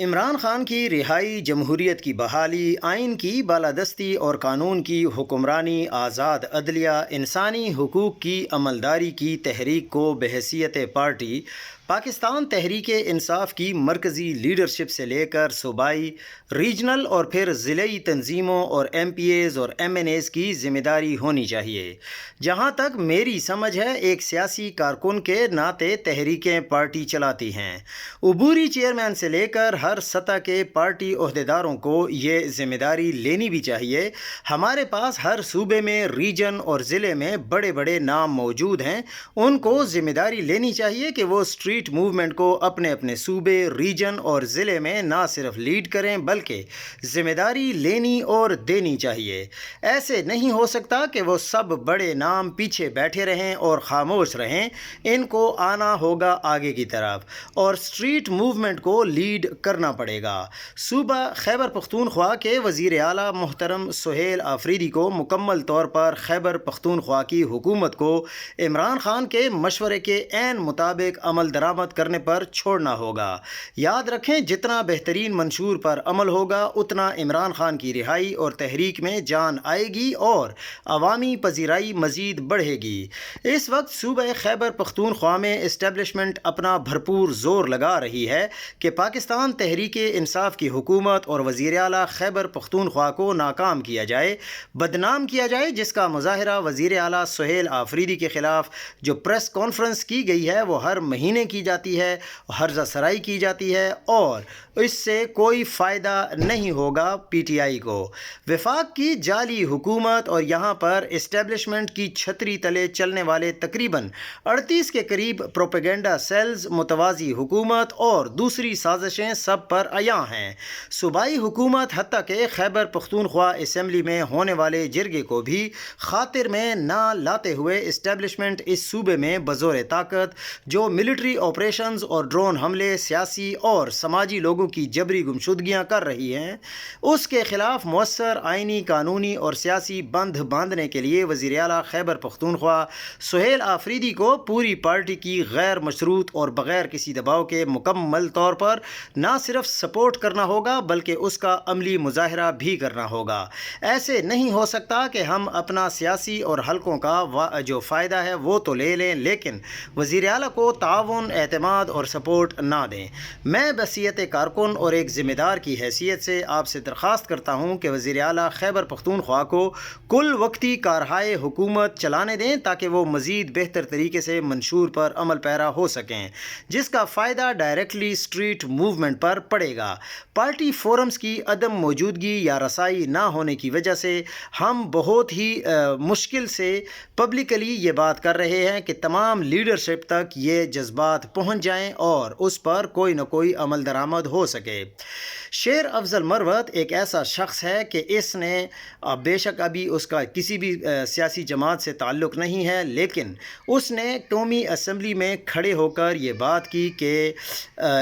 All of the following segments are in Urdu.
عمران خان کی رہائی، جمہوریت کی بحالی، آئین کی بالادستی اور قانون کی حکمرانی، آزاد عدلیہ، انسانی حقوق کی عملداری کی تحریک کو بحیثیت پارٹی پاکستان تحریک انصاف کی مرکزی لیڈرشپ سے لے کر صوبائی، ریجنل اور پھر ضلعی تنظیموں اور ایم پی ایز اور ایم این ایز کی ذمہ داری ہونی چاہیے۔ جہاں تک میری سمجھ ہے، ایک سیاسی کارکن کے ناطے تحریکیں پارٹی چلاتی ہیں۔ عبوری چیئرمین سے لے کر ہر سطح کے پارٹی عہدیداروں کو یہ ذمہ داری لینی بھی چاہیے۔ ہمارے پاس ہر صوبے میں، ریجن اور ضلع میں بڑے بڑے نام موجود ہیں، ان کو ذمہ داری لینی چاہیے کہ وہ اسٹریٹ موومنٹ کو اپنے اپنے صوبے، ریجن اور ضلع میں نہ صرف لیڈ کریں بلکہ ذمہ داری لینی اور دینی چاہیے۔ ایسے نہیں ہو سکتا کہ وہ سب بڑے نام پیچھے بیٹھے رہیں اور خاموش رہیں۔ ان کو آنا ہوگا آگے کی طرف اور اسٹریٹ موومنٹ کو لیڈ کرنا پڑے گا۔ صوبہ خیبر پختونخوا کے وزیر اعلیٰ محترم سہیل آفریدی کو مکمل طور پر خیبر پختونخوا کی حکومت کو عمران خان کے مشورے کے عین مطابق عمل درآمد کرنے پر چھوڑنا ہوگا۔ یاد رکھیں، جتنا بہترین منشور پر عمل ہوگا اتنا عمران خان کی رہائی اور تحریک میں جان آئے گی اور عوامی پذیرائی مزید بڑھے گی۔ اس وقت صوبہ خیبر پختونخوا میں اسٹیبلشمنٹ اپنا بھرپور زور لگا رہی ہے کہ پاکستان تحریک انصاف کی حکومت اور وزیر اعلیٰ خیبر پختونخوا کو ناکام کیا جائے، بدنام کیا جائے، جس کا مظاہرہ وزیر اعلیٰ سہیل آفریدی کے خلاف جو پریس کانفرنس کی گئی ہے وہ ہر مہینے کی جاتی ہے، ہرزہ سرائی کی جاتی ہے اور اس سے کوئی فائدہ نہیں ہوگا پی ٹی آئی کو۔ وفاق کی جعلی حکومت اور یہاں پر اسٹیبلشمنٹ کی چھتری تلے چلنے والے تقریباً 38 کے قریب پروپیگنڈا سیلز، متوازی حکومت اور دوسری سازشیں سب پر عیاں ہیں۔ صوبائی حکومت حتیٰ کہ خیبر پختونخوا اسمبلی میں ہونے والے جرگے کو بھی خاطر میں نہ لاتے ہوئے اسٹیبلشمنٹ اس صوبے میں بزور طاقت جو ملٹری آپریشنز اور ڈرون حملے، سیاسی اور سماجی لوگوں کی جبری گمشدگیاں کر رہی ہیں، اس کے خلاف مؤثر آئینی، قانونی اور سیاسی بند باندھنے کے لیے وزیر اعلیٰ خیبر پختونخوا سہیل آفریدی کو پوری پارٹی کی غیر مشروط اور بغیر کسی دباؤ کے مکمل طور پر نہ صرف سپورٹ کرنا ہوگا بلکہ اس کا عملی مظاہرہ بھی کرنا ہوگا۔ ایسے نہیں ہو سکتا کہ ہم اپنا سیاسی اور حلقوں کا جو فائدہ ہے وہ تو لے لیں لیکن وزیر اعلیٰ کو تعاون، اعتماد اور سپورٹ نہ دیں۔ میں بحیثیت کارکن اور ایک ذمہ دار کی حیثیت سے آپ سے درخواست کرتا ہوں کہ وزیر اعلیٰ خیبر پختونخوا کو کل وقتی کارہائے حکومت چلانے دیں تاکہ وہ مزید بہتر طریقے سے منشور پر عمل پیرا ہو سکیں، جس کا فائدہ ڈائریکٹلی اسٹریٹ موومنٹ پر پڑے گا۔ پارٹی فورمز کی عدم موجودگی یا رسائی نہ ہونے کی وجہ سے ہم بہت ہی مشکل سے پبلکلی یہ بات کر رہے ہیں کہ تمام لیڈرشپ تک یہ جذبات پہنچ جائیں اور اس پر کوئی نہ کوئی عمل درآمد ہو سکے۔ شیر افضل مروت ایک ایسا شخص ہے کہ اس نے بے شک ابھی اس کا کسی بھی سیاسی جماعت سے تعلق نہیں ہے، لیکن اس نے قومی اسمبلی میں کھڑے ہو کر یہ بات کی کہ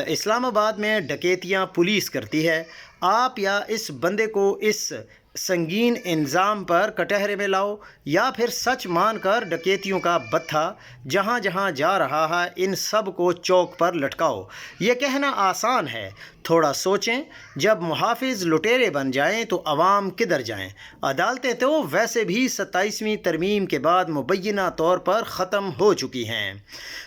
اسلام آباد میں ڈکیتیاں پولیس کرتی ہے، آپ یا اس بندے کو اس سنگین الزام پر کٹہرے میں لاؤ یا پھر سچ مان کر ڈکیتیوں کا بتھا جہاں جہاں جا رہا ہے ان سب کو چوک پر لٹکاؤ۔ یہ کہنا آسان ہے، تھوڑا سوچیں، جب محافظ لٹیرے بن جائیں تو عوام کدھر جائیں؟ عدالتیں تو ویسے بھی 27ویں ترمیم کے بعد مبینہ طور پر ختم ہو چکی ہیں۔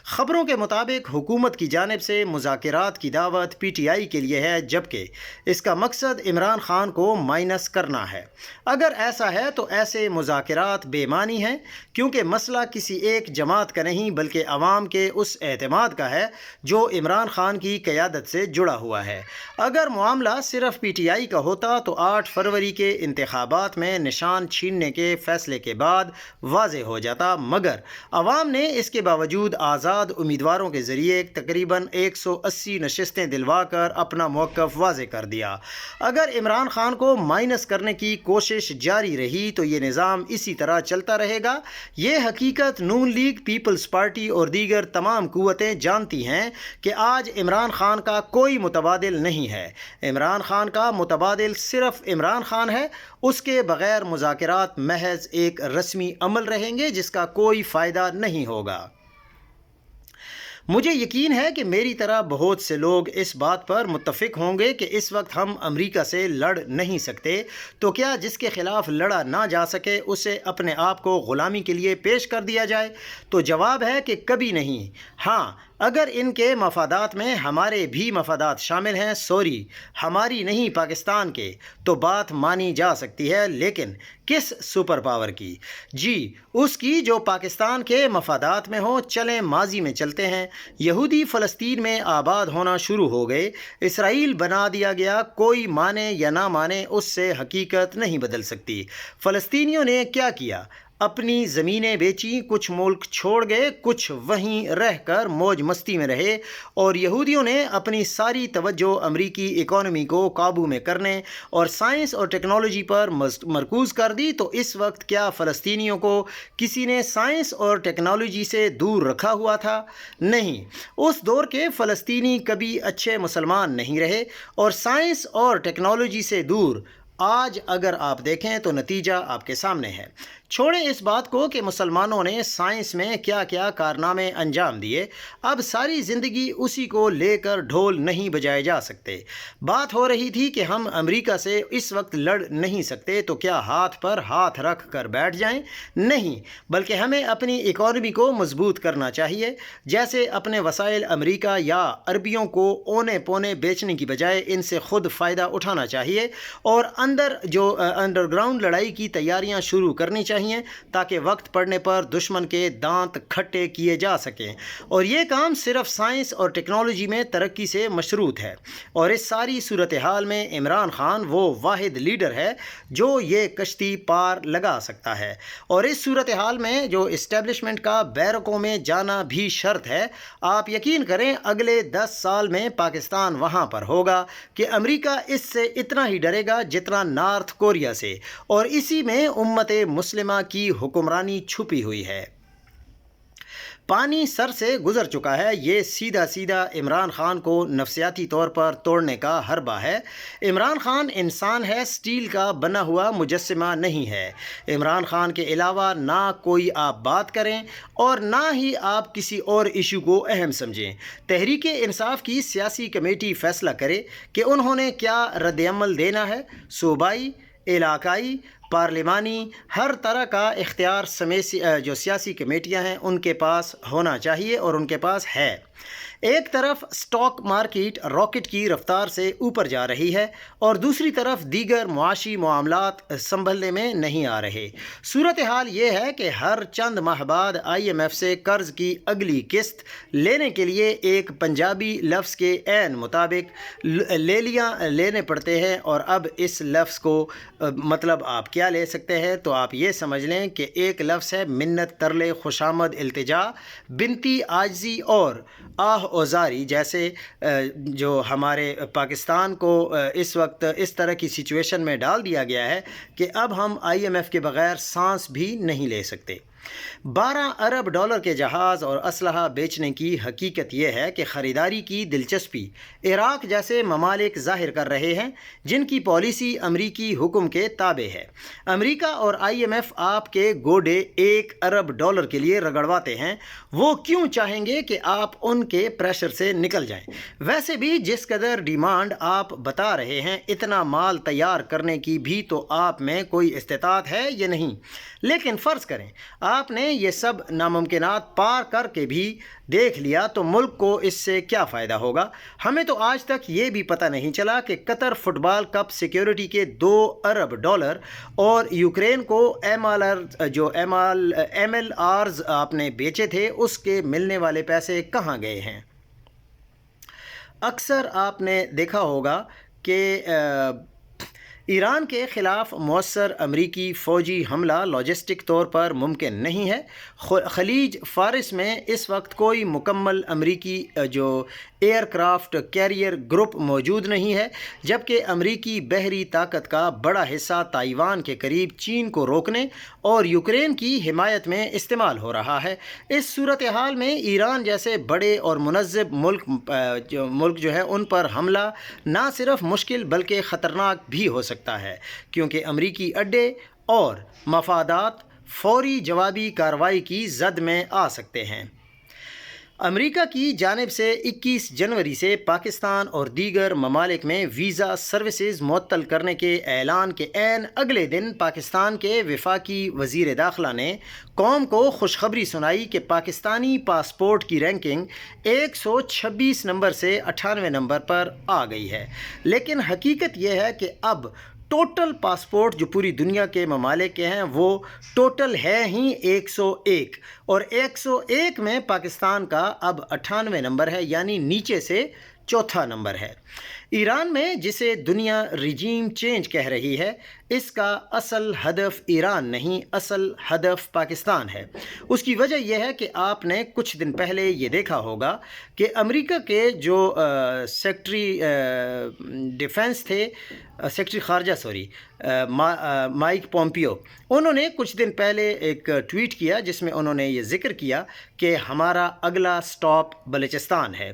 خبروں کے مطابق حکومت کی جانب سے مذاکرات کی دعوت پی ٹی آئی کے لیے ہے، جبکہ اس کا مقصد عمران خان کو مائنس کرنا ہے۔ اگر ایسا ہے تو ایسے مذاکرات بے معنی ہیں، کیونکہ مسئلہ کسی ایک جماعت کا نہیں بلکہ عوام کے اس اعتماد کا ہے جو عمران خان کی قیادت سے جڑا ہوا ہے۔ اگر معاملہ صرف پی ٹی آئی کا ہوتا تو 8 فروری کے انتخابات میں نشان چھیننے کے فیصلے کے بعد واضح ہو جاتا، مگر عوام نے اس کے باوجود آزاد امیدواروں کے ذریعے تقریباً 180 نشستیں دلوا کر اپنا موقف واضح کر دیا۔ اگر عمران خان کو مائنس کرنے کی کوشش جاری رہی تو یہ نظام اسی طرح چلتا رہے گا۔ یہ حقیقت نون لیگ، پیپلز پارٹی اور دیگر تمام قوتیں جانتی ہیں کہ آج عمران خان کا کوئی متبادل نہیں ہے۔ عمران خان کا متبادل صرف عمران خان ہے۔ اس کے بغیر مذاکرات محض ایک رسمی عمل رہیں گے جس کا کوئی فائدہ نہیں ہوگا۔ مجھے یقین ہے کہ میری طرح بہت سے لوگ اس بات پر متفق ہوں گے کہ اس وقت ہم امریکہ سے لڑ نہیں سکتے، تو کیا جس کے خلاف لڑا نہ جا سکے اسے اپنے آپ کو غلامی کے لیے پیش کر دیا جائے؟ تو جواب ہے کہ کبھی نہیں۔ ہاں، اگر ان کے مفادات میں ہمارے بھی مفادات شامل ہیں، ہماری نہیں پاکستان کے، تو بات مانی جا سکتی ہے، لیکن کس سپر پاور کی؟ جی، اس کی جو پاکستان کے مفادات میں ہو۔ چلیں ماضی میں چلتے ہیں۔ یہودی فلسطین میں آباد ہونا شروع ہو گئے، اسرائیل بنا دیا گیا، کوئی مانے یا نہ مانے اس سے حقیقت نہیں بدل سکتی۔ فلسطینیوں نے کیا کیا؟ اپنی زمینیں بیچیں، کچھ ملک چھوڑ گئے، کچھ وہیں رہ کر موج مستی میں رہے، اور یہودیوں نے اپنی ساری توجہ امریکی اکانومی کو قابو میں کرنے اور سائنس اور ٹیکنالوجی پر مرکوز کر دی۔ تو اس وقت کیا فلسطینیوں کو کسی نے سائنس اور ٹیکنالوجی سے دور رکھا ہوا تھا؟ نہیں، اس دور کے فلسطینی کبھی اچھے مسلمان نہیں رہے، اور سائنس اور ٹیکنالوجی سے دور آج اگر آپ دیکھیں تو نتیجہ آپ کے سامنے ہے۔ چھوڑیں اس بات کو کہ مسلمانوں نے سائنس میں کیا کیا کارنامے انجام دیے، اب ساری زندگی اسی کو لے کر ڈھول نہیں بجائے جا سکتے۔ بات ہو رہی تھی کہ ہم امریکہ سے اس وقت لڑ نہیں سکتے، تو کیا ہاتھ پر ہاتھ رکھ کر بیٹھ جائیں؟ نہیں، بلکہ ہمیں اپنی اکانومی کو مضبوط کرنا چاہیے۔ جیسے اپنے وسائل امریکہ یا عربیوں کو اونے پونے بیچنے کی بجائے ان سے خود فائدہ اٹھانا چاہیے، اور انڈر گراؤنڈ لڑائی کی تیاریاں شروع کرنی چاہیے، تاکہ وقت پڑنے پر دشمن کے دانت کھٹے کیے جا سکیں۔ اور یہ کام صرف سائنس اور ٹیکنالوجی میں ترقی سے مشروط ہے، اور اس ساری صورتحال میں عمران خان وہ واحد لیڈر ہے جو یہ کشتی پار لگا سکتا ہے، اور اس صورتحال میں جو اسٹیبلشمنٹ کا بیرکوں میں جانا بھی شرط ہے۔ آپ یقین کریں اگلے 10 سال میں پاکستان وہاں پر ہوگا کہ امریکہ اس سے اتنا ہی ڈرے گا جتنا نارتھ کوریا سے، اور اسی میں امت مسلمہ کی حکمرانی چھپی ہوئی ہے۔ پانی سر سے گزر چکا ہے، یہ سیدھا عمران خان کو نفسیاتی طور پر توڑنے کا حربہ ہے۔ عمران خان انسان ہے، سٹیل کا بنا ہوا مجسمہ نہیں ہے۔ عمران خان کے علاوہ نہ کوئی آپ بات کریں اور نہ ہی آپ کسی اور ایشو کو اہم سمجھیں۔ تحریک انصاف کی سیاسی کمیٹی فیصلہ کرے کہ انہوں نے کیا رد عمل دینا ہے۔ صوبائی، علاقائی، پارلیمانی، ہر طرح کا اختیار جو سیاسی کمیٹیاں ہیں ان کے پاس ہونا چاہیے، اور ان کے پاس ہے۔ ایک طرف سٹاک مارکیٹ راکٹ کی رفتار سے اوپر جا رہی ہے، اور دوسری طرف دیگر معاشی معاملات سنبھلنے میں نہیں آ رہے۔ صورتحال یہ ہے کہ ہر چند ماہ بعد IMF سے قرض کی اگلی قسط لینے کے لیے ایک پنجابی لفظ کے عین مطابق لیلیاں لینے پڑتے ہیں، اور اب اس لفظ کو مطلب آپ کیا لے سکتے ہیں؟ تو آپ یہ سمجھ لیں کہ ایک لفظ ہے منت، ترلے، خوشامد، التجا، بنتی، عاجزی اور آہ اوزاری، جیسے جو ہمارے پاکستان کو اس وقت اس طرح کی سچویشن میں ڈال دیا گیا ہے کہ اب ہم IMF کے بغیر سانس بھی نہیں لے سکتے۔ 12 ارب ڈالر کے جہاز اور اسلحہ بیچنے کی حقیقت یہ ہے کہ خریداری کی دلچسپی عراق جیسے ممالک ظاہر کر رہے ہیں جن کی پالیسی امریکی حکم کے تابع ہے۔ امریکہ اور IMF آپ کے گوڈے 1 ارب ڈالر کے لیے رگڑواتے ہیں، وہ کیوں چاہیں گے کہ آپ ان کے پریشر سے نکل جائیں؟ ویسے بھی جس قدر ڈیمانڈ آپ بتا رہے ہیں، اتنا مال تیار کرنے کی بھی تو آپ میں کوئی استطاعت ہے یا نہیں؟ لیکن فرض کریں آپ نے یہ سب ناممکنات پار کر کے بھی دیکھ لیا، تو ملک کو اس سے کیا فائدہ ہوگا؟ ہمیں تو آج تک یہ بھی پتہ نہیں چلا کہ قطر فٹ بال کپ سیکیورٹی کے 2 ارب ڈالر اور یوکرین کو MLRs آپ نے بیچے تھے، اس کے ملنے والے پیسے کہاں گئے ہیں؟ اکثر آپ نے دیکھا ہوگا کہ ایران کے خلاف مؤثر امریکی فوجی حملہ لاجسٹک طور پر ممکن نہیں ہے۔ خلیج فارس میں اس وقت کوئی مکمل امریکی جو ایئر کرافٹ کیریئر گروپ موجود نہیں ہے، جبکہ امریکی بحری طاقت کا بڑا حصہ تائیوان کے قریب چین کو روکنے اور یوکرین کی حمایت میں استعمال ہو رہا ہے۔ اس صورتحال میں ایران جیسے بڑے اور منظم ملک جو ہے ان پر حملہ نہ صرف مشکل بلکہ خطرناک بھی ہو سکتا ہے، کیونکہ امریکی اڈے اور مفادات فوری جوابی کارروائی کی زد میں آ سکتے ہیں۔ امریکہ کی جانب سے 21 جنوری سے پاکستان اور دیگر ممالک میں ویزا سروسز معطل کرنے کے اعلان کے عین اگلے دن پاکستان کے وفاقی وزیر داخلہ نے قوم کو خوشخبری سنائی کہ پاکستانی پاسپورٹ کی رینکنگ 126 نمبر سے 98 نمبر پر آ گئی ہے۔ لیکن حقیقت یہ ہے کہ اب ٹوٹل پاسپورٹ جو پوری دنیا کے ممالک کے ہیں وہ ٹوٹل ہے ہی 101، اور 101 میں پاکستان کا اب 98 نمبر ہے، یعنی نیچے سے چوتھا نمبر ہے۔ ایران میں جسے دنیا رجیم چینج کہہ رہی ہے، اس کا اصل ہدف ایران نہیں، اصل ہدف پاکستان ہے۔ اس کی وجہ یہ ہے کہ آپ نے کچھ دن پہلے یہ دیکھا ہوگا کہ امریکہ کے جو سیکٹری ڈیفنس تھے، سیکٹری خارجہ مائک پومپیو، انہوں نے کچھ دن پہلے ایک ٹویٹ کیا جس میں انہوں نے یہ ذکر کیا کہ ہمارا اگلا سٹاپ بلوچستان ہے۔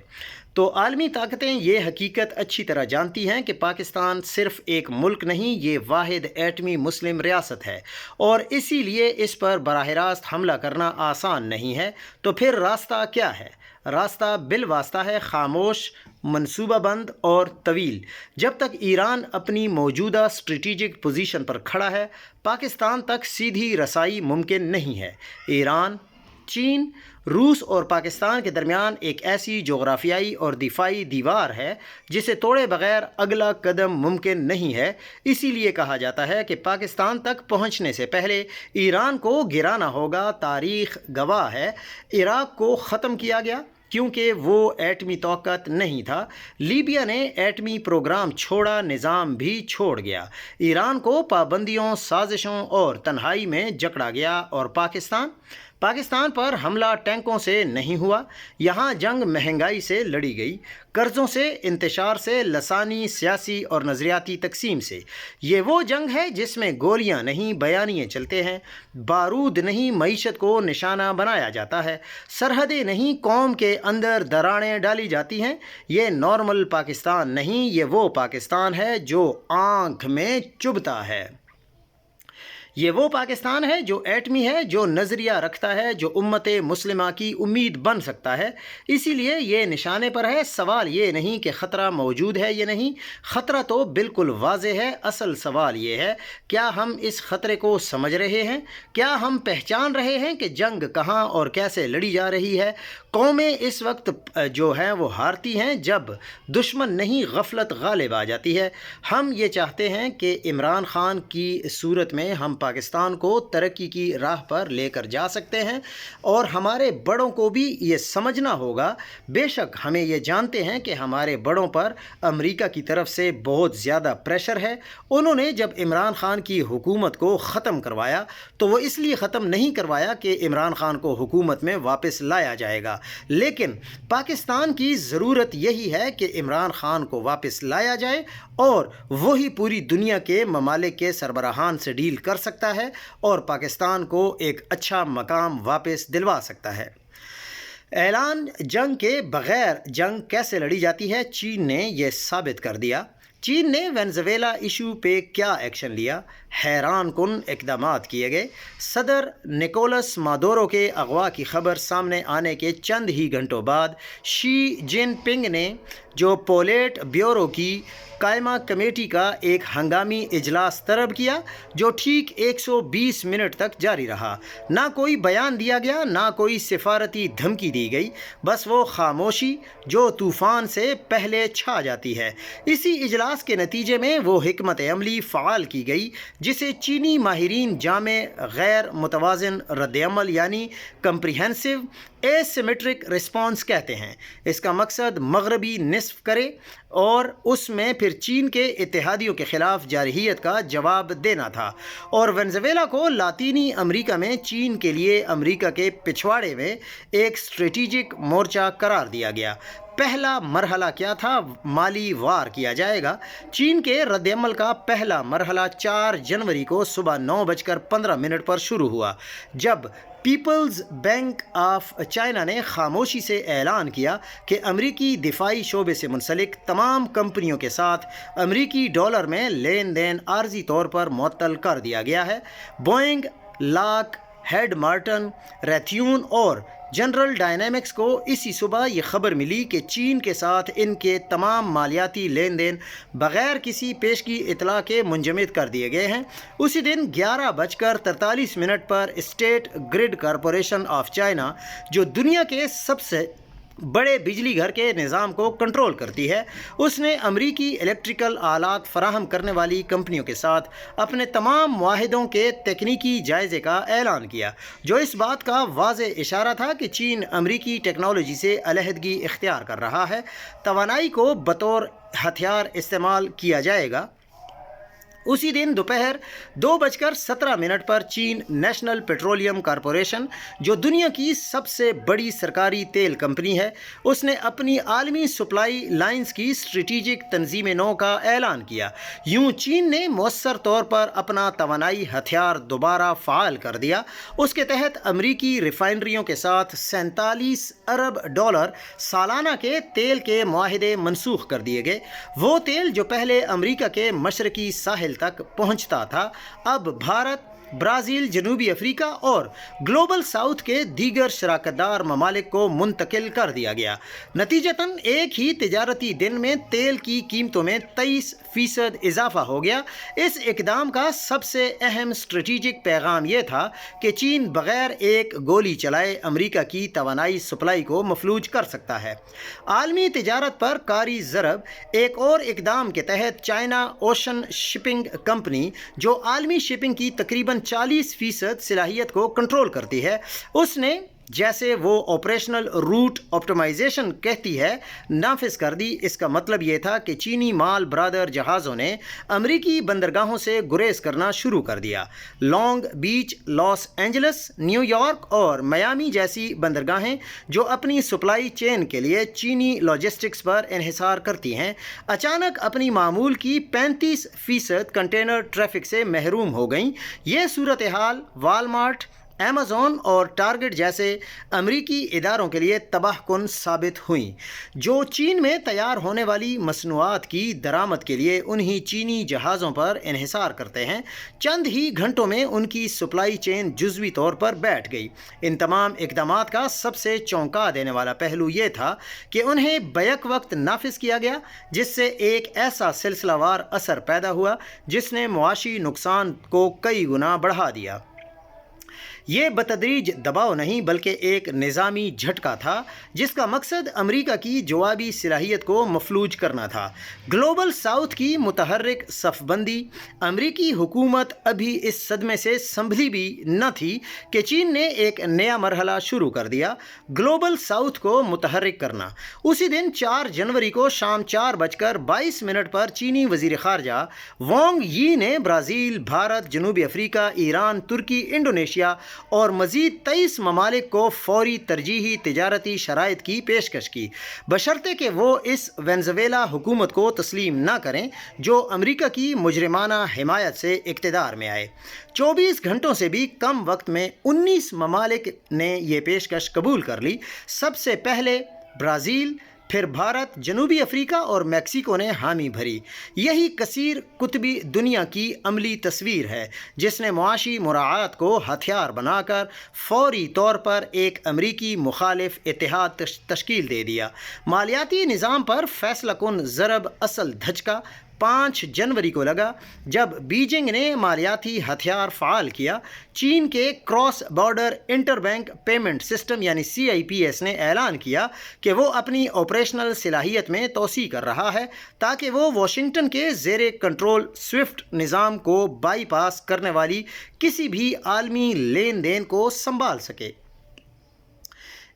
تو عالمی طاقتیں یہ حقیقت اچھی طرح جانتی ہیں کہ پاکستان صرف ایک ملک نہیں، یہ واحد ایٹمی مسلم ریاست ہے، اور اسی لیے اس پر براہ راست حملہ کرنا آسان نہیں ہے۔ تو پھر راستہ کیا ہے؟ راستہ بالواسطہ ہے خاموش، منصوبہ بند اور طویل۔ جب تک ایران اپنی موجودہ اسٹریٹجک پوزیشن پر کھڑا ہے، پاکستان تک سیدھی رسائی ممکن نہیں ہے۔ ایران، چین، روس اور پاکستان کے درمیان ایک ایسی جغرافیائی اور دفاعی دیوار ہے جسے توڑے بغیر اگلا قدم ممکن نہیں ہے۔ اسی لیے کہا جاتا ہے کہ پاکستان تک پہنچنے سے پہلے ایران کو گرانا ہوگا۔ تاریخ گواہ ہے، عراق کو ختم کیا گیا کیونکہ وہ ایٹمی طاقت نہیں تھا۔ لیبیا نے ایٹمی پروگرام چھوڑا، نظام بھی چھوڑ گیا۔ ایران کو پابندیوں، سازشوں اور تنہائی میں جکڑا گیا۔ اور پاکستان پر حملہ ٹینکوں سے نہیں ہوا، یہاں جنگ مہنگائی سے لڑی گئی، قرضوں سے، انتشار سے، لسانی، سیاسی اور نظریاتی تقسیم سے۔ یہ وہ جنگ ہے جس میں گولیاں نہیں، بیانیے چلتے ہیں، بارود نہیں، معیشت کو نشانہ بنایا جاتا ہے، سرحدیں نہیں، قوم کے اندر دراڑیں ڈالی جاتی ہیں۔ یہ نارمل پاکستان نہیں، یہ وہ پاکستان ہے جو آنکھ میں چبھتا ہے۔ یہ وہ پاکستان ہے جو ایٹمی ہے، جو نظریہ رکھتا ہے، جو امت مسلمہ کی امید بن سکتا ہے۔ اسی لیے یہ نشانے پر ہے۔ سوال یہ نہیں کہ خطرہ موجود ہے یا نہیں، خطرہ تو بالکل واضح ہے۔ اصل سوال یہ ہے، کیا ہم اس خطرے کو سمجھ رہے ہیں؟ کیا ہم پہچان رہے ہیں کہ جنگ کہاں اور کیسے لڑی جا رہی ہے؟ قومیں اس وقت جو ہیں وہ ہارتی ہیں جب دشمن نہیں، غفلت غالب آ جاتی ہے۔ ہم یہ چاہتے ہیں کہ عمران خان کی صورت میں ہم پاکستان کو ترقی کی راہ پر لے کر جا سکتے ہیں، اور ہمارے بڑوں کو بھی یہ سمجھنا ہوگا۔ بے شک ہمیں یہ جانتے ہیں کہ ہمارے بڑوں پر امریکہ کی طرف سے بہت زیادہ پریشر ہے۔ انہوں نے جب عمران خان کی حکومت کو ختم کروایا تو وہ اس لیے ختم نہیں کروایا کہ عمران خان کو حکومت میں واپس لایا جائے گا، لیکن پاکستان کی ضرورت یہی ہے کہ عمران خان کو واپس لایا جائے، اور وہی پوری دنیا کے ممالک کے سربراہان سے ڈیل کر سکتا ہے اور پاکستان کو ایک اچھا مقام واپس دلوا سکتا ہے۔ اعلان جنگ کے بغیر جنگ کیسے لڑی جاتی ہے، چین نے یہ ثابت کر دیا۔ چین نے وینزویلا ایشو پہ کیا ایکشن لیا؟ حیران کن اقدامات کیے گئے۔ صدر نکولس مادورو کے اغوا کی خبر سامنے آنے کے چند ہی گھنٹوں بعد شی جن پنگ نے جو پولیٹ بیورو کی قائمہ کمیٹی کا ایک ہنگامی اجلاس طلب کیا جو ٹھیک 120 منٹ تک جاری رہا۔ نہ کوئی بیان دیا گیا، نہ کوئی سفارتی دھمکی دی گئی، بس وہ خاموشی جو طوفان سے پہلے چھا جاتی ہے۔ اسی اجلاس کے نتیجے میں وہ حکمت عملی فعال کی گئی جسے چینی ماہرین جامع غیر متوازن رد عمل یعنی کمپریہنسو ایسیمیٹرک رسپانس کہتے ہیں۔ اس کا مقصد مغربی نصف کرے اور اس میں پھر چین کے اتحادیوں کے خلاف جارحیت کا جواب دینا تھا، اور وینزویلا کو لاطینی امریکہ میں چین کے لیے امریکہ کے پچھواڑے میں ایک اسٹریٹجک مورچہ قرار دیا گیا۔ پہلا مرحلہ کیا تھا؟ مالی وار کیا جائے گا۔ چین کے رد عمل کا پہلا مرحلہ 4 جنوری کو صبح 9:15 پر شروع ہوا، جب پیپلز بینک آف چائنا نے خاموشی سے اعلان کیا کہ امریکی دفاعی شعبے سے منسلک تمام کمپنیوں کے ساتھ امریکی ڈالر میں لین دین عارضی طور پر معطل کر دیا گیا ہے۔ Boeing, lock head Martin, Raytheon اور جنرل ڈائنامکس کو اسی صبح یہ خبر ملی کہ چین کے ساتھ ان کے تمام مالیاتی لین دین بغیر کسی پیشگی اطلاع کے منجمد کر دیے گئے ہیں۔ اسی دن 11:43 پر state grid corporation of China, جو دنیا کے سب سے بڑے بجلی گھر کے نظام کو کنٹرول کرتی ہے، اس نے امریکی الیکٹریکل آلات فراہم کرنے والی کمپنیوں کے ساتھ اپنے تمام معاہدوں کے تکنیکی جائزے کا اعلان کیا، جو اس بات کا واضح اشارہ تھا کہ چین امریکی ٹیکنالوجی سے علیحدگی اختیار کر رہا ہے۔ توانائی کو بطور ہتھیار استعمال کیا جائے گا۔ اسی دن دوپہر 2:17 پر چین نیشنل پیٹرولیم کارپوریشن، جو دنیا کی سب سے بڑی سرکاری تیل کمپنی ہے، اس نے اپنی عالمی سپلائی لائنز کی اسٹریٹجک تنظیم نو کا اعلان کیا۔ یوں چین نے مؤثر طور پر اپنا توانائی ہتھیار دوبارہ فعال کر دیا۔ اس کے تحت امریکی ریفائنریوں کے ساتھ $47 ارب سالانہ کے تیل کے معاہدے منسوخ کر دیے گئے۔ وہ تیل جو پہلے امریکہ کے مشرقی ساحل تک پہنچتا تھا، اب بھارت، برازیل، جنوبی افریقہ اور گلوبل ساؤتھ کے دیگر شراکت دار ممالک کو منتقل کر دیا گیا۔ نتیجتاً ایک ہی تجارتی دن میں تیل کی قیمتوں میں 23% اضافہ ہو گیا۔ اس اقدام کا سب سے اہم اسٹریٹجک پیغام یہ تھا کہ چین بغیر ایک گولی چلائے امریکہ کی توانائی سپلائی کو مفلوج کر سکتا ہے۔ عالمی تجارت پر کاری ضرب ایک اور اقدام کے تحت چائنا اوشن شپنگ کمپنی، جو عالمی شپنگ کی تقریباً 40% صلاحیت کو کنٹرول کرتی ہے، اس نے، جیسے وہ آپریشنل روٹ آپٹیمائزیشن کہتی ہے، نافذ کر دی۔ اس کا مطلب یہ تھا کہ چینی مال بردار جہازوں نے امریکی بندرگاہوں سے گریز کرنا شروع کر دیا۔ لانگ بیچ، لاس اینجلس، نیو یارک اور میامی جیسی بندرگاہیں، جو اپنی سپلائی چین کے لیے چینی لاجسٹکس پر انحصار کرتی ہیں، اچانک اپنی معمول کی 35% کنٹینر ٹریفک سے محروم ہو گئیں۔ یہ صورتحال والمارٹ، ایمیزون اور ٹارگٹ جیسے امریکی اداروں کے لیے تباہ کن ثابت ہوئیں، جو چین میں تیار ہونے والی مصنوعات کی درآمد کے لیے انہی چینی جہازوں پر انحصار کرتے ہیں۔ چند ہی گھنٹوں میں ان کی سپلائی چین جزوی طور پر بیٹھ گئی۔ ان تمام اقدامات کا سب سے چونکا دینے والا پہلو یہ تھا کہ انہیں بیک وقت نافذ کیا گیا، جس سے ایک ایسا سلسلہ وار اثر پیدا ہوا جس نے معاشی نقصان کو کئی گنا بڑھا دیا۔ یہ بتدریج دباؤ نہیں بلکہ ایک نظامی جھٹکا تھا، جس کا مقصد امریکہ کی جوابی صلاحیت کو مفلوج کرنا تھا۔ گلوبل ساؤتھ کی متحرک صف بندی، امریکی حکومت ابھی اس صدمے سے سنبھلی بھی نہ تھی کہ چین نے ایک نیا مرحلہ شروع کر دیا، گلوبل ساؤتھ کو متحرک کرنا۔ اسی دن 4 جنوری کو شام 4:22 پر چینی وزیر خارجہ وانگ یی نے برازیل، بھارت، جنوبی افریقہ، ایران، ترکی، انڈونیشیا اور مزید 23 ممالک کو فوری ترجیحی تجارتی شرائط کی پیشکش کی، بشرطے کہ وہ اس وینزویلا حکومت کو تسلیم نہ کریں جو امریکہ کی مجرمانہ حمایت سے اقتدار میں آئے۔ 24 گھنٹوں سے بھی کم وقت میں 19 ممالک نے یہ پیشکش قبول کر لی۔ سب سے پہلے برازیل، پھر بھارت، جنوبی افریقہ اور میکسیکو نے حامی بھری۔ یہی کثیر قطبی دنیا کی عملی تصویر ہے جس نے معاشی مراعات کو ہتھیار بنا کر فوری طور پر ایک امریکی مخالف اتحاد تشکیل دے دیا۔ مالیاتی نظام پر فیصلہ کن ضرب اصل دھچکا 5 جنوری کو لگا، جب بیجنگ نے مالیاتی ہتھیار فعال کیا۔ چین کے cross border interbank payment system یعنی CIPS نے اعلان کیا کہ وہ اپنی آپریشنل صلاحیت میں توسیع کر رہا ہے تاکہ وہ واشنگٹن کے زیر کنٹرول سوئفٹ نظام کو بائی پاس کرنے والی کسی بھی عالمی لین دین کو سنبھال سکے۔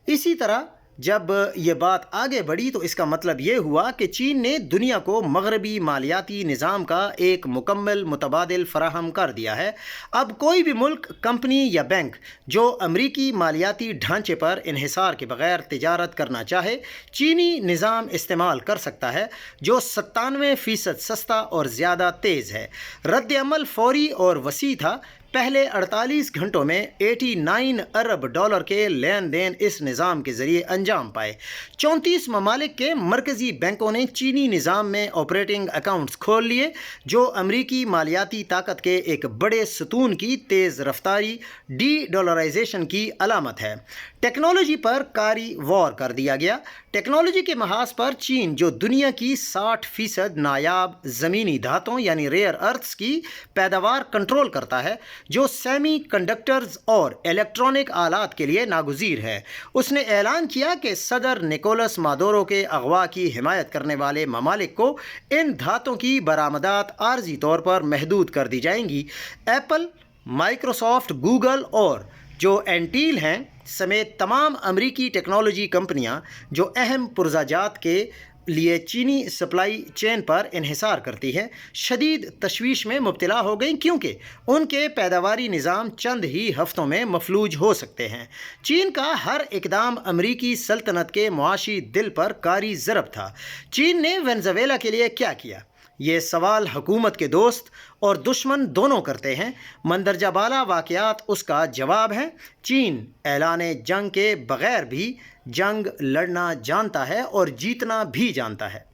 اسی طرح جب یہ بات آگے بڑھی تو اس کا مطلب یہ ہوا کہ چین نے دنیا کو مغربی مالیاتی نظام کا ایک مکمل متبادل فراہم کر دیا ہے۔ اب کوئی بھی ملک، کمپنی یا بینک جو امریکی مالیاتی ڈھانچے پر انحصار کے بغیر تجارت کرنا چاہے، چینی نظام استعمال کر سکتا ہے، جو 97% سستا اور زیادہ تیز ہے۔ رد عمل فوری اور وسیع تھا۔ پہلے 48 گھنٹوں میں 89 ارب ڈالر کے لین دین اس نظام کے ذریعے انجام پائے۔ 34 ممالک کے مرکزی بینکوں نے چینی نظام میں آپریٹنگ اکاؤنٹس کھول لیے، جو امریکی مالیاتی طاقت کے ایک بڑے ستون کی تیز رفتاری ڈی ڈالرائزیشن کی علامت ہے۔ ٹیکنالوجی پر کاری وار کر دیا گیا۔ ٹیکنالوجی کے محاذ پر چین، جو دنیا کی 60% نایاب زمینی دھاتوں یعنی ریئر ارتھس کی پیداوار کنٹرول کرتا ہے، جو سیمی کنڈکٹرز اور الیکٹرانک آلات کے لیے ناگزیر ہے، اس نے اعلان کیا کہ صدر نکولس مادورو کے اغوا کی حمایت کرنے والے ممالک کو ان دھاتوں کی برآمدات عارضی طور پر محدود کر دی جائیں گی۔ ایپل، مائیکروسافٹ، گوگل اور جو انٹیل ہیں سمیت تمام امریکی ٹیکنالوجی کمپنیاں جو اہم پرزہ کے لیے چینی سپلائی چین پر انحصار کرتی ہے، شدید تشویش میں مبتلا ہو گئیں، کیونکہ ان کے پیداواری نظام چند ہی ہفتوں میں مفلوج ہو سکتے ہیں۔ چین کا ہر اقدام امریکی سلطنت کے معاشی دل پر کاری ضرب تھا۔ چین نے وینزویلا کے لیے کیا کیا؟ یہ سوال حکومت کے دوست اور دشمن دونوں کرتے ہیں۔ مندرجہ بالا واقعات اس کا جواب ہیں۔ چین اعلان جنگ کے بغیر بھی جنگ لڑنا جانتا ہے اور جیتنا بھی جانتا ہے۔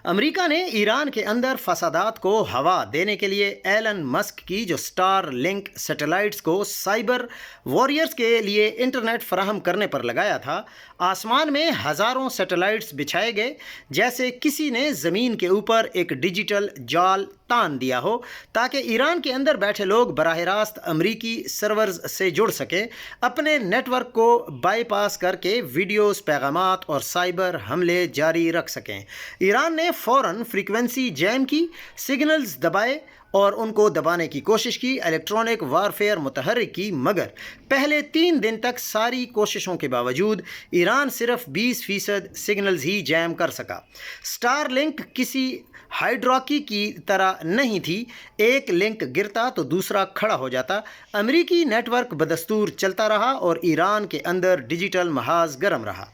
امریکہ نے ایران کے اندر فسادات کو ہوا دینے کے لیے ایلن مسک کی جو سٹار لنک سیٹلائٹس کو سائبر واریئرز کے لیے انٹرنیٹ فراہم کرنے پر لگایا تھا، آسمان میں ہزاروں سیٹلائٹس بچھائے گئے، جیسے کسی نے زمین کے اوپر ایک ڈیجیٹل جال تان دیا ہو تاکہ ایران کے اندر بیٹھے لوگ براہ راست امریکی سرورز سے جڑ سکیں، اپنے نیٹ ورک کو بائی پاس کر کے ویڈیوز، پیغامات اور سائبر حملے جاری رکھ سکیں۔ ایران نے فوراً فریکوینسی جیم کی، سگنلز دبائے اور ان کو دبانے کی کوشش کی، الیکٹرانک وارفیئر متحرک کی، مگر پہلے 3 دن تک ساری کوششوں کے باوجود ایران صرف 20% سگنلز ہی جیم کر سکا۔ سٹار لنک کسی ہائیڈراکی کی طرح نہیں تھی، ایک لنک گرتا تو دوسرا کھڑا ہو جاتا۔ امریکی نیٹ ورک بدستور چلتا رہا اور ایران کے اندر ڈیجیٹل محاذ گرم رہا۔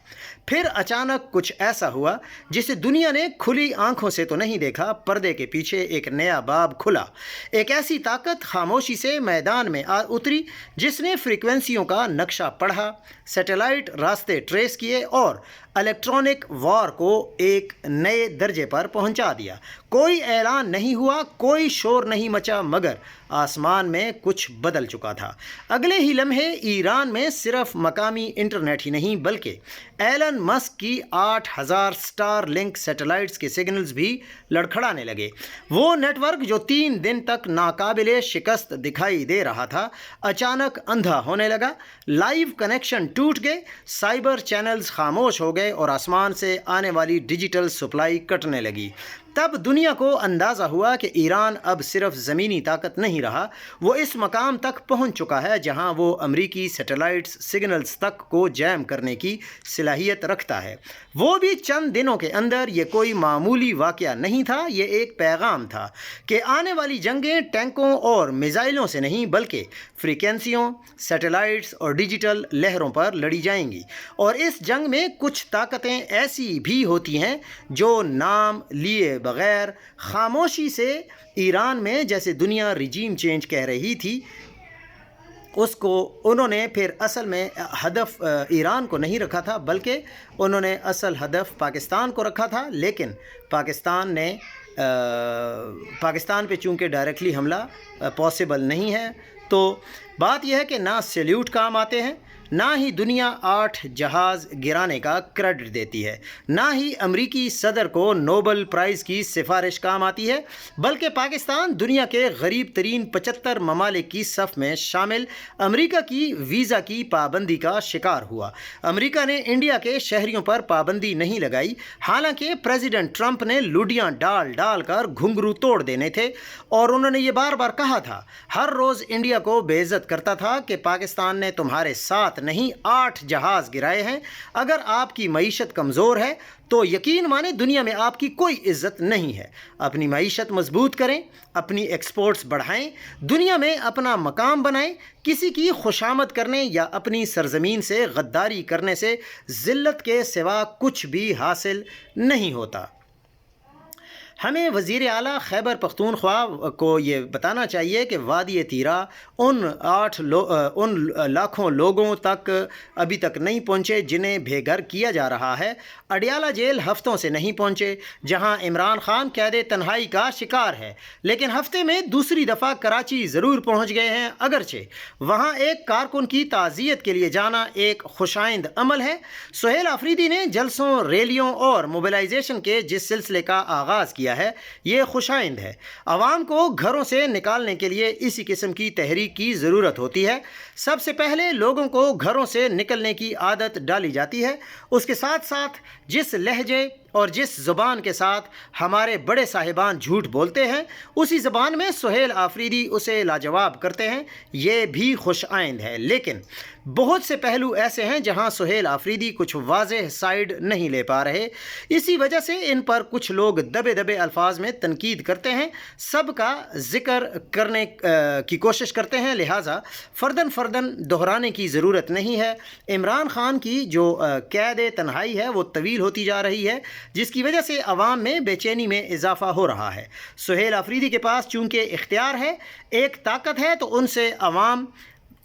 پھر اچانک کچھ ایسا ہوا جسے دنیا نے کھلی آنکھوں سے تو نہیں دیکھا، پردے کے پیچھے ایک نیا باب کھلا۔ ایک ایسی طاقت خاموشی سے میدان میں اتری جس نے فریکوینسیوں کا نقشہ پڑھا، سیٹلائٹ راستے ٹریس کیے اور الیکٹرانک وار کو ایک نئے درجے پر پہنچا دیا۔ کوئی اعلان نہیں ہوا، کوئی شور نہیں مچا، مگر آسمان میں کچھ بدل چکا تھا۔ اگلے ہی لمحے ایران میں صرف مقامی انٹرنیٹ ہی نہیں بلکہ ایلن مسک کی 8000 سٹار لنک سیٹلائٹس کے سگنلز بھی لڑکھڑانے لگے۔ وہ نیٹ ورک جو 3 دن تک ناقابل شکست دکھائی دے رہا تھا، اچانک اندھا ہونے لگا۔ لائیو کنیکشن ٹوٹ گئے، سائبر چینلز خاموش ہو گئے اور آسمان سے آنے والی ڈیجیٹل سپلائی کٹنے لگی۔ تب دنیا کو اندازہ ہوا کہ ایران اب صرف زمینی طاقت نہیں رہا، وہ اس مقام تک پہنچ چکا ہے جہاں وہ امریکی سیٹلائٹس سگنلز تک کو جیم کرنے کی صلاحیت رکھتا ہے۔ وہ بھی چند دنوں کے اندر۔ یہ کوئی معمولی واقعہ نہیں تھا، یہ ایک پیغام تھا کہ آنے والی جنگیں ٹینکوں اور میزائلوں سے نہیں بلکہ فریکوینسیوں، سیٹلائٹس اور ڈیجیٹل لہروں پر لڑی جائیں گی۔ اور اس جنگ میں کچھ طاقتیں ایسی بھی ہوتی ہیں جو نام لیے بغیر خاموشی سے ایران میں، جیسے دنیا رجیم چینج کہہ رہی تھی، اس کو انہوں نے پھر اصل میں ہدف ایران کو نہیں رکھا تھا بلکہ انہوں نے اصل ہدف پاکستان کو رکھا تھا، لیکن پاکستان پہ چونکہ ڈائریکٹلی حملہ پاسبل نہیں ہے، تو بات یہ ہے کہ نہ سیلیوٹ کام آتے ہیں، نہ ہی دنیا 8 جہاز گرانے کا کریڈٹ دیتی ہے، نہ ہی امریکی صدر کو نوبل پرائز کی سفارش کام آتی ہے، بلکہ پاکستان دنیا کے غریب ترین 75 ممالک کی صف میں شامل امریکہ کی ویزا کی پابندی کا شکار ہوا۔ امریکہ نے انڈیا کے شہریوں پر پابندی نہیں لگائی، حالانکہ پریزیڈنٹ ٹرمپ نے لوڈیاں ڈال ڈال کر گھنگرو توڑ دینے تھے، اور انہوں نے یہ بار بار کہا تھا، ہر روز انڈیا کو بے عزت کرتا تھا کہ پاکستان نے تمہارے ساتھ نہیں 8 جہاز گرائے ہیں۔ اگر آپ کی معیشت کمزور ہے تو یقین مانیں دنیا میں آپ کی کوئی عزت نہیں ہے۔ اپنی معیشت مضبوط کریں، اپنی ایکسپورٹس بڑھائیں، دنیا میں اپنا مقام بنائیں۔ کسی کی خوشامد کرنے یا اپنی سرزمین سے غداری کرنے سے ذلت کے سوا کچھ بھی حاصل نہیں ہوتا۔ ہمیں وزیر اعلیٰ خیبر پختونخوا کو یہ بتانا چاہیے کہ وادی تیرا ان لاکھوں لوگوں تک ابھی تک نہیں پہنچے جنہیں بے گھر کیا جا رہا ہے، اڈیالہ جیل ہفتوں سے نہیں پہنچے جہاں عمران خان قید تنہائی کا شکار ہے، لیکن ہفتے میں دوسری دفعہ کراچی ضرور پہنچ گئے ہیں، اگرچہ وہاں ایک کارکن کی تعزیت کے لیے جانا ایک خوشائند عمل ہے۔ سہیل آفریدی نے جلسوں، ریلیوں اور موبلائزیشن کے جس سلسلے کا آغاز کیا ہے یہ خوشائند ہے۔ عوام کو گھروں سے نکالنے کے لیے اسی قسم کی تحریک کی ضرورت ہوتی ہے۔ سب سے پہلے لوگوں کو گھروں سے نکلنے کی عادت ڈالی جاتی ہے، اس کے ساتھ ساتھ جس لہجے اور جس زبان کے ساتھ ہمارے بڑے صاحبان جھوٹ بولتے ہیں اسی زبان میں سہیل آفریدی اسے لاجواب کرتے ہیں، یہ بھی خوش آئند ہے۔ لیکن بہت سے پہلو ایسے ہیں جہاں سہیل آفریدی کچھ واضح سائیڈ نہیں لے پا رہے، اسی وجہ سے ان پر کچھ لوگ دبے دبے الفاظ میں تنقید کرتے ہیں، سب کا ذکر کرنے کی کوشش کرتے ہیں، لہٰذا فردن فردن دہرانے کی ضرورت نہیں ہے۔ عمران خان کی جو قید تنہائی ہے وہ طویل ہوتی جا رہی ہے، جس کی وجہ سے عوام میں بے چینی میں اضافہ ہو رہا ہے۔ سہیل آفریدی کے پاس چونکہ اختیار ہے، ایک طاقت ہے، تو ان سے عوام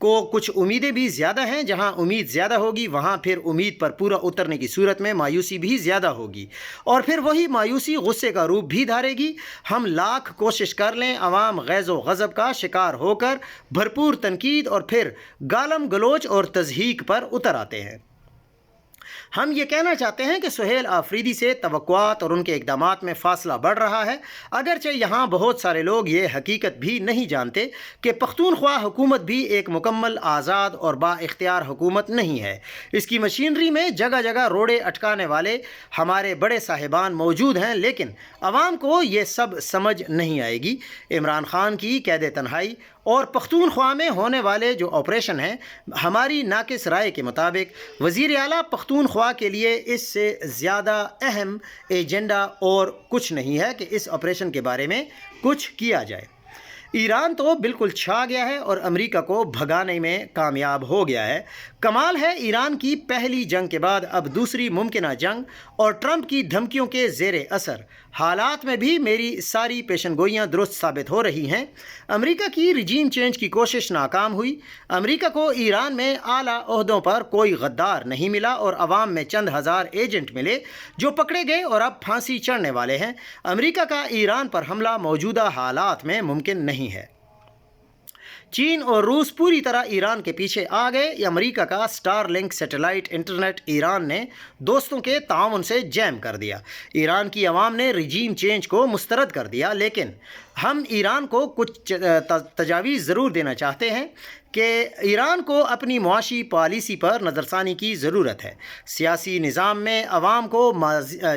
کو کچھ امیدیں بھی زیادہ ہیں، جہاں امید زیادہ ہوگی وہاں پھر امید پر پورا اترنے کی صورت میں مایوسی بھی زیادہ ہوگی، اور پھر وہی مایوسی غصے کا روپ بھی دھارے گی۔ ہم لاکھ کوشش کر لیں، عوام غیظ و غضب کا شکار ہو کر بھرپور تنقید اور پھر گالم گلوچ اور تضحیک پر اتر آتے ہیں۔ ہم یہ کہنا چاہتے ہیں کہ سہیل آفریدی سے توقعات اور ان کے اقدامات میں فاصلہ بڑھ رہا ہے، اگرچہ یہاں بہت سارے لوگ یہ حقیقت بھی نہیں جانتے کہ پختونخوا حکومت بھی ایک مکمل آزاد اور با اختیار حکومت نہیں ہے۔ اس کی مشینری میں جگہ جگہ روڑے اٹکانے والے ہمارے بڑے صاحبان موجود ہیں، لیکن عوام کو یہ سب سمجھ نہیں آئے گی۔ عمران خان کی قید تنہائی اور پختونخوا میں ہونے والے جو آپریشن ہیں، ہماری ناقص رائے کے مطابق وزیر اعلیٰ پختونخوا کے لیے اس سے زیادہ اہم ایجنڈا اور کچھ نہیں ہے کہ اس آپریشن کے بارے میں کچھ کیا جائے۔ ایران تو بالکل چھا گیا ہے اور امریکہ کو بھگانے میں کامیاب ہو گیا ہے۔ کمال ہے ایران کی پہلی جنگ کے بعد اب دوسری ممکنہ جنگ اور ٹرمپ کی دھمکیوں کے زیر اثر حالات میں بھی میری ساری پیشن گوئیاں درست ثابت ہو رہی ہیں۔ امریکہ کی رجیم چینج کی کوشش ناکام ہوئی، امریکہ کو ایران میں اعلیٰ عہدوں پر کوئی غدار نہیں ملا اور عوام میں چند ہزار ایجنٹ ملے جو پکڑے گئے اور اب پھانسی چڑھنے والے ہیں۔ امریکہ کا ایران پر حملہ موجودہ حالات میں ممکن نہیں ہے۔ چین اور روس پوری طرح ایران کے پیچھے آ گئے۔ امریکہ کا star link satellite internet Iran نے دوستوں کے تعاون سے جیم کر دیا۔ ایران کی عوام نے رجیم چینج کو مسترد کر دیا، لیکن ہم ایران کو کچھ تجاویز ضرور دینا چاہتے ہیں کہ ایران کو اپنی معاشی پالیسی پر نظر ثانی کی ضرورت ہے۔ سیاسی نظام میں عوام کو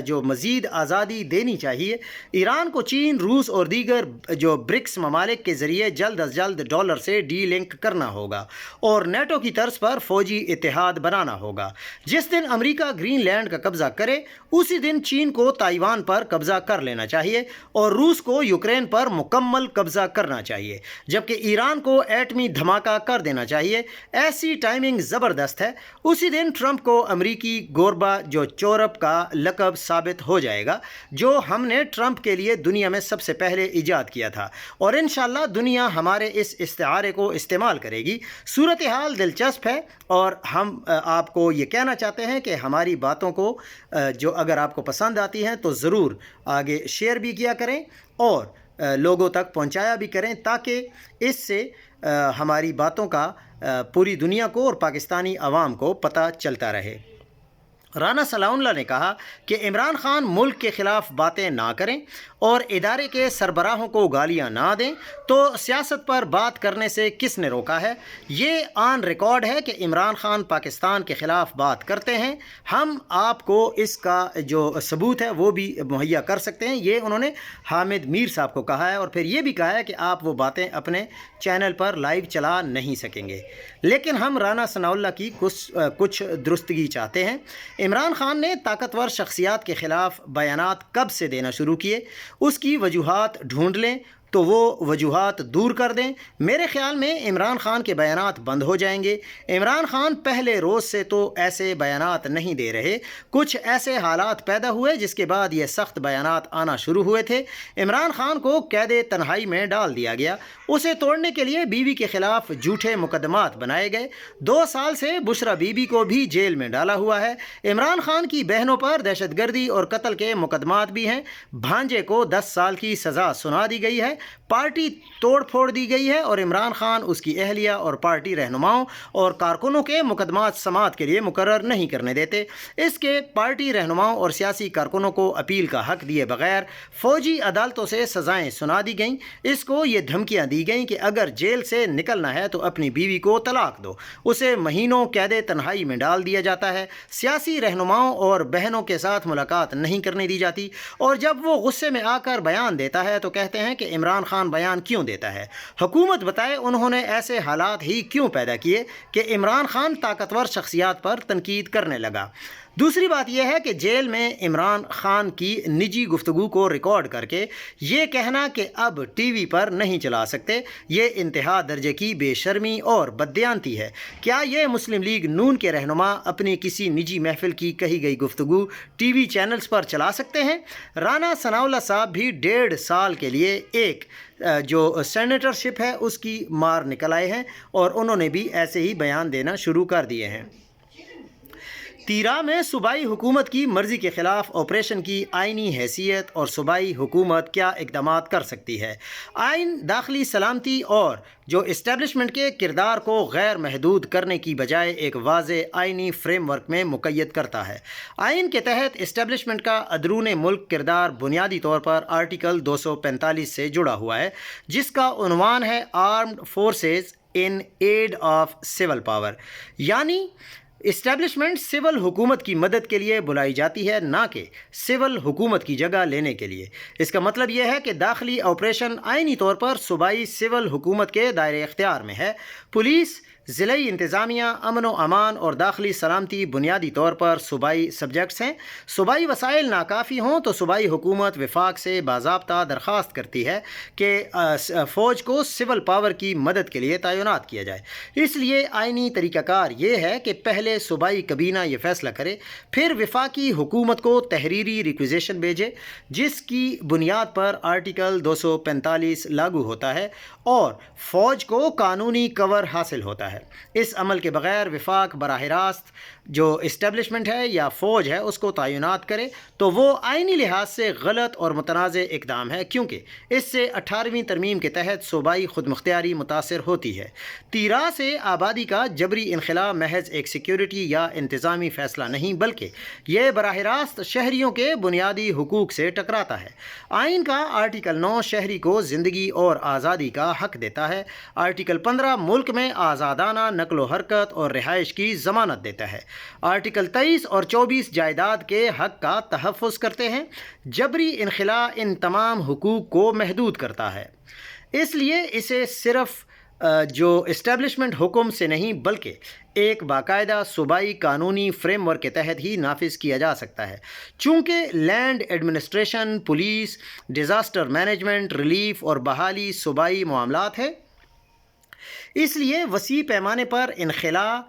جو مزید آزادی دینی چاہیے۔ ایران کو چین، روس اور دیگر جو برکس ممالک کے ذریعے جلد از جلد ڈالر سے ڈی لنک کرنا ہوگا اور نیٹو کی طرز پر فوجی اتحاد بنانا ہوگا۔ جس دن امریکہ گرین لینڈ کا قبضہ کرے اسی دن چین کو تائیوان پر قبضہ کر لینا چاہیے اور روس کو یوکرین پر مکمل قبضہ کرنا چاہیے، جبکہ ایران کو ایٹمی دھماکہ کر دینا چاہیے۔ ایسی ٹائمنگ زبردست ہے، اسی دن ٹرمپ کو امریکی گوربا جو چورپ کا لقب ثابت ہو جائے گا جو ہم نے ٹرمپ کے لیے دنیا میں سب سے پہلے ایجاد کیا تھا، اور انشاءاللہ دنیا ہمارے اس استعارے کو استعمال کرے گی۔ صورتحال دلچسپ ہے اور ہم آپ کو یہ کہنا چاہتے ہیں کہ ہماری باتوں کو جو اگر آپ کو پسند آتی ہیں تو ضرور آگے شیئر بھی کیا کریں اور لوگوں تک پہنچایا بھی کریں، تاکہ اس سے ہماری باتوں کا پوری دنیا کو اور پاکستانی عوام کو پتہ چلتا رہے۔ رانا ثناء اللہ نے کہا کہ عمران خان ملک کے خلاف باتیں نہ کریں اور ادارے کے سربراہوں کو گالیاں نہ دیں، تو سیاست پر بات کرنے سے کس نے روکا ہے؟ یہ آن ریکارڈ ہے کہ عمران خان پاکستان کے خلاف بات کرتے ہیں۔ ہم آپ کو اس کا جو ثبوت ہے وہ بھی مہیا کر سکتے ہیں۔ یہ انہوں نے حامد میر صاحب کو کہا ہے اور پھر یہ بھی کہا ہے کہ آپ وہ باتیں اپنے چینل پر لائیو چلا نہیں سکیں گے، لیکن ہم رانا ثناء اللہ کی کچھ درستگی چاہتے ہیں۔ عمران خان نے طاقتور شخصیات کے خلاف بیانات کب سے دینا شروع کیے؟ اس کی وجوہات ڈھونڈ لیں، تو وہ وجوہات دور کر دیں۔ میرے خیال میں عمران خان کے بیانات بند ہو جائیں گے۔ عمران خان پہلے روز سے تو ایسے بیانات نہیں دے رہے، کچھ ایسے حالات پیدا ہوئے جس کے بعد یہ سخت بیانات آنا شروع ہوئے تھے۔ عمران خان کو قید تنہائی میں ڈال دیا گیا، اسے توڑنے کے لیے بیوی کے خلاف جھوٹے مقدمات بنائے گئے۔ 2 سال سے بشرا بی بی کو بھی جیل میں ڈالا ہوا ہے۔ عمران خان کی بہنوں پر دہشت گردی اور قتل کے مقدمات بھی ہیں۔ بھانجے کو 10 سال کی سزا سنا دی گئی ہے۔ پارٹی توڑ پھوڑ دی گئی ہے اور عمران خان، اس کی اہلیہ اور پارٹی رہنماؤں اور کارکنوں کے مقدمات سماعت کے لیے مقرر نہیں کرنے دیتے۔ اس کے پارٹی رہنماؤں اور سیاسی کارکنوں کو اپیل کا حق دیے بغیر فوجی عدالتوں سے سزائیں سنا دی گئیں۔ اس کو یہ دھمکیاں دی گئیں کہ اگر جیل سے نکلنا ہے تو اپنی بیوی کو طلاق دو۔ اسے مہینوں قید تنہائی میں ڈال دیا جاتا ہے۔ سیاسی رہنماؤں اور بہنوں کے ساتھ ملاقات نہیں کرنے دی جاتی، اور جب وہ غصے میں آ کر بیان دیتا ہے تو کہتے ہیں کہ عمران خان بیان کیوں دیتا ہے؟ حکومت بتائے انہوں نے ایسے حالات ہی کیوں پیدا کیے کہ عمران خان طاقتور شخصیات پر تنقید کرنے لگا۔ دوسری بات یہ ہے کہ جیل میں عمران خان کی نجی گفتگو کو ریکارڈ کر کے یہ کہنا کہ اب ٹی وی پر نہیں چلا سکتے، یہ انتہا درجے کی بے شرمی اور بددیانتی ہے۔ کیا یہ مسلم لیگ نون کے رہنما اپنی کسی نجی محفل کی کہی گئی گفتگو ٹی وی چینلز پر چلا سکتے ہیں؟ رانا ثناءاللہ صاحب بھی 1.5 سال کے لیے ایک جو سینیٹرشپ ہے اس کی مار نکل آئے ہیں، اور انہوں نے بھی ایسے ہی بیان دینا شروع کر دیے ہیں۔ تیرا میں صوبائی حکومت کی مرضی کے خلاف آپریشن کی آئینی حیثیت اور صوبائی حکومت کیا اقدامات کر سکتی ہے؟ آئین داخلی سلامتی اور جو اسٹیبلشمنٹ کے کردار کو غیر محدود کرنے کی بجائے ایک واضح آئینی فریم ورک میں مقید کرتا ہے۔ آئین کے تحت اسٹیبلشمنٹ کا اندرون ملک کردار بنیادی طور پر آرٹیکل 245 سے جڑا ہوا ہے، جس کا عنوان ہے armed forces in aid of civil power, یعنی اسٹیبلشمنٹ سول حکومت کی مدد کے لیے بلائی جاتی ہے، نہ کہ سول حکومت کی جگہ لینے کے لیے۔ اس کا مطلب یہ ہے کہ داخلی آپریشن آئینی طور پر صوبائی سول حکومت کے دائرۂ اختیار میں ہے۔ پولیس، ضلعی انتظامیہ، امن و امان اور داخلی سلامتی بنیادی طور پر صوبائی سبجیکٹس ہیں۔ صوبائی وسائل ناکافی ہوں تو صوبائی حکومت وفاق سے باضابطہ درخواست کرتی ہے کہ فوج کو سول پاور کی مدد کے لیے تعینات کیا جائے۔ اس لیے آئینی طریقہ کار یہ ہے کہ پہلے صوبائی کابینہ یہ فیصلہ کرے، پھر وفاقی حکومت کو تحریری ریکویزیشن بھیجے، جس کی بنیاد پر آرٹیکل 245 لاگو ہوتا ہے اور فوج کو قانونی کور حاصل ہوتا ہے۔ اس عمل کے بغیر وفاق براہ راست جو اسٹیبلشمنٹ ہے یا فوج ہے اس کو تعینات کرے تو وہ آئینی لحاظ سے غلط اور متنازع اقدام ہے، کیونکہ اس سے 18ویں ترمیم کے تحت صوبائی خود مختاری متاثر ہوتی ہے۔ تیرا سے آبادی کا جبری انخلاء محض ایک سیکیورٹی یا انتظامی فیصلہ نہیں، بلکہ یہ براہ راست شہریوں کے بنیادی حقوق سے ٹکراتا ہے۔ آئین کا آرٹیکل 9 شہری کو زندگی اور آزادی کا حق دیتا ہے۔ آرٹیکل 15 ملک میں آزادانہ نقل و حرکت اور رہائش کی ضمانت دیتا ہے۔ آرٹیکل 23 اور 24 جائیداد کے حق کا تحفظ کرتے ہیں۔ جبری انخلاء ان تمام حقوق کو محدود کرتا ہے، اس لیے اسے صرف جو اسٹیبلشمنٹ حکم سے نہیں بلکہ ایک باقاعدہ صوبائی قانونی فریم ورک کے تحت ہی نافذ کیا جا سکتا ہے۔ چونکہ land administration, police, disaster management, relief اور بحالی صوبائی معاملات ہے، اس لیے وسیع پیمانے پر انخلاء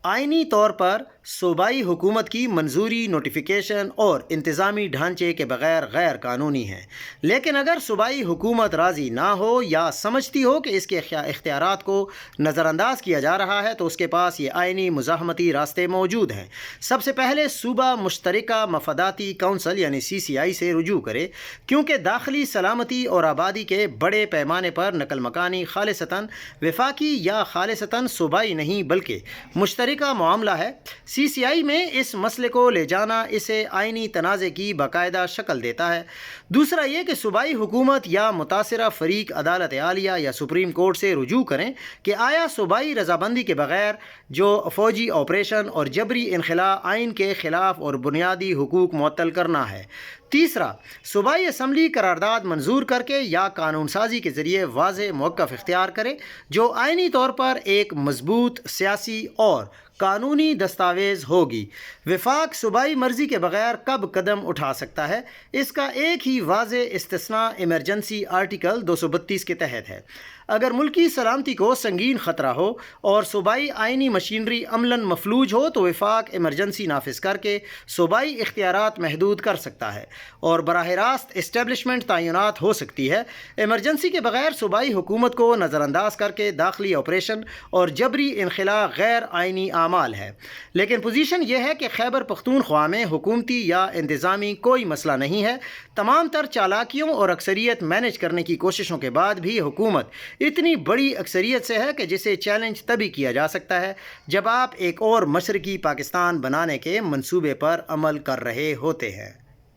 آئینی طور پر صوبائی حکومت کی منظوری، نوٹیفیکیشن اور انتظامی ڈھانچے کے بغیر غیر قانونی ہیں۔ لیکن اگر صوبائی حکومت راضی نہ ہو یا سمجھتی ہو کہ اس کے اختیارات کو نظر انداز کیا جا رہا ہے تو اس کے پاس یہ آئینی مزاحمتی راستے موجود ہیں۔ سب سے پہلے صوبہ مشترکہ مفاداتی کونسل یعنی CCI سے رجوع کرے، کیونکہ داخلی سلامتی اور آبادی کے بڑے پیمانے پر نقل مکانی خالصتاً وفاقی یا خالصتاً صوبائی نہیں بلکہ مشترکہ کا معاملہ ہے۔ CCI میں اس مسئلے کو لے جانا اسے آئینی تنازع کی باقاعدہ شکل دیتا ہے۔ دوسرا یہ کہ صوبائی حکومت یا متاثرہ فریق عدالت عالیہ یا سپریم کورٹ سے رجوع کریں کہ آیا صوبائی رضامندی کے بغیر جو فوجی آپریشن اور جبری انخلاء آئین کے خلاف اور بنیادی حقوق معطل کرنا ہے۔ تیسرا، صوبائی اسمبلی قرارداد منظور کر کے یا قانون سازی کے ذریعے واضح موقف اختیار کرے جو آئینی طور پر ایک مضبوط سیاسی اور قانونی دستاویز ہوگی۔ وفاق صوبائی مرضی کے بغیر کب قدم اٹھا سکتا ہے؟ اس کا ایک ہی واضح استثناء ایمرجنسی آرٹیکل 232 کے تحت ہے۔ اگر ملکی سلامتی کو سنگین خطرہ ہو اور صوبائی آئینی مشینری عملاً مفلوج ہو تو وفاق ایمرجنسی نافذ کر کے صوبائی اختیارات محدود کر سکتا ہے اور براہ راست اسٹیبلشمنٹ تعینات ہو سکتی ہے۔ ایمرجنسی کے بغیر صوبائی حکومت کو نظر انداز کر کے داخلی آپریشن اور جبری انخلا غیر آئینی اعمال ہے۔ لیکن پوزیشن یہ ہے کہ خیبر پختونخوا میں حکومتی یا انتظامی کوئی مسئلہ نہیں ہے۔ تمام تر چالاکیوں اور اکثریت مینج کرنے کی کوششوں کے بعد بھی حکومت اتنی بڑی اکثریت سے ہے کہ جسے چیلنج تبھی کیا جا سکتا ہے جب آپ ایک اور مشرقی پاکستان بنانے کے منصوبے پر عمل کر رہے ہوتے ہیں۔